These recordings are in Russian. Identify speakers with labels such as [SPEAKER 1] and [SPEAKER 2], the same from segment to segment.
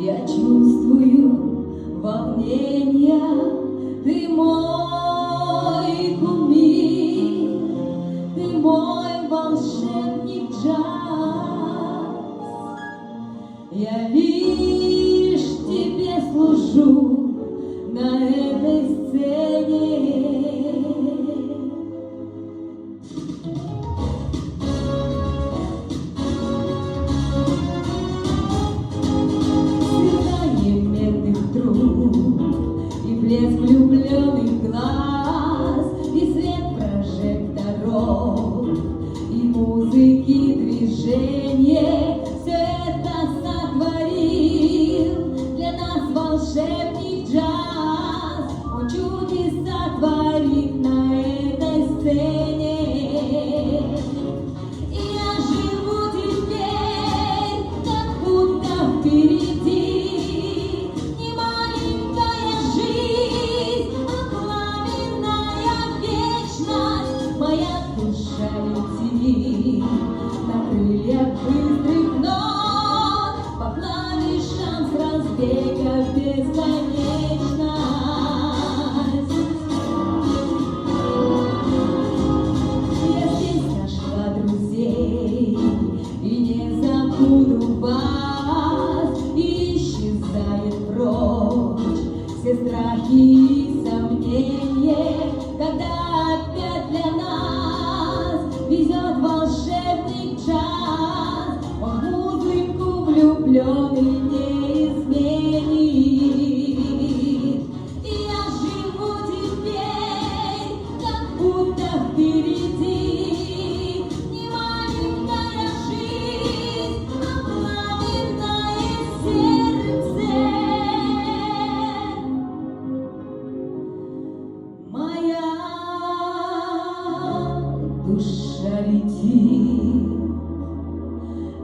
[SPEAKER 1] Я чувствую волнение, ты мой кумир, ты мой волшебник джаз. Я лишь тебе служу на этой сцене. И блеск влюбленных глаз, и свет прожекторов, и музыки движение. Все это сотворил для нас волшебник джаз. Он чудеса творит на этой сцене. И я живу теперь, как будто впереди. На крыльях быстрых нот, по клавишам с разбега бесконечность. Я здесь нашла друзей и не забуду вас. И исчезает прочь все страхи и сомнения, когда опять для нас везет волшебный час. Он музыку влюбленный не изменит. И я живу теперь, как будто впереди. Не маленькая жизнь, а пламенное сердце. Моя душа летит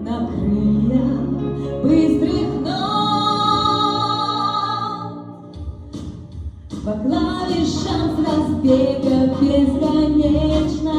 [SPEAKER 1] на крыльях быстрых нот, по клавишам с разбега бесконечно.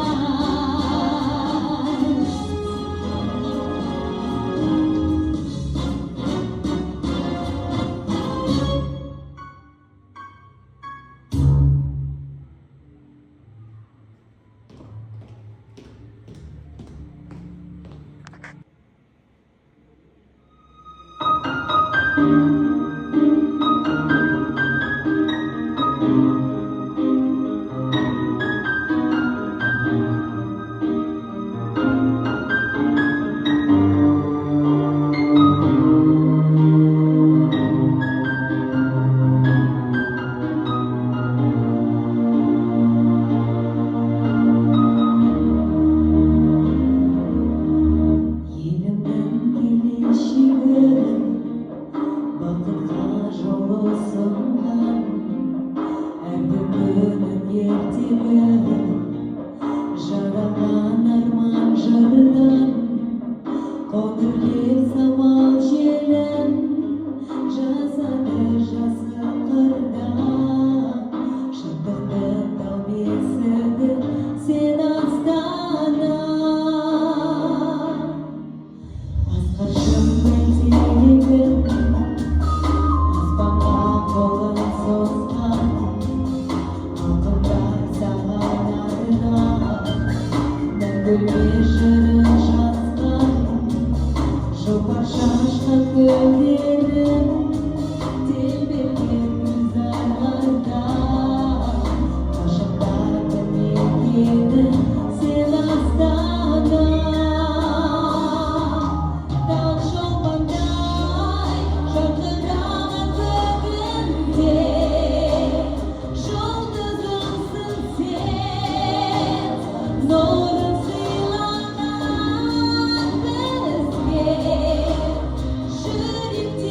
[SPEAKER 1] Should it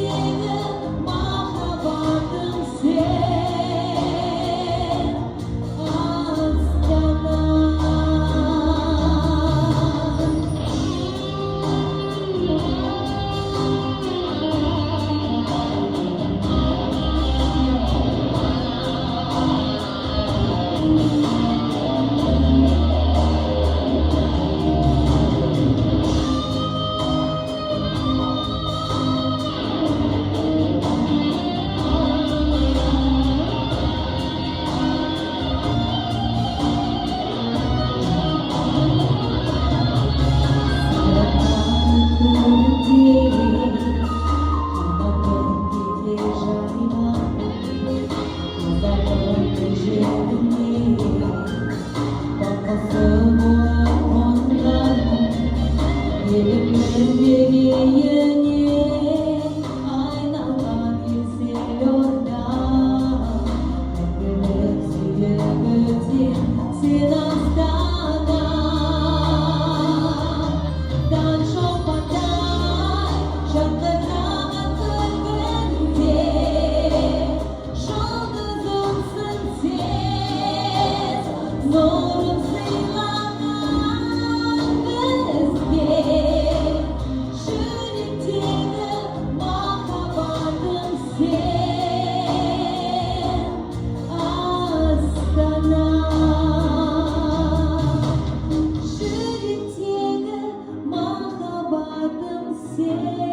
[SPEAKER 1] шаттана көлгенде жұлдызымсың сен нұрын сыйлаған бізге жүректегі махаббатым сен Астана жүректегі махаббатым сен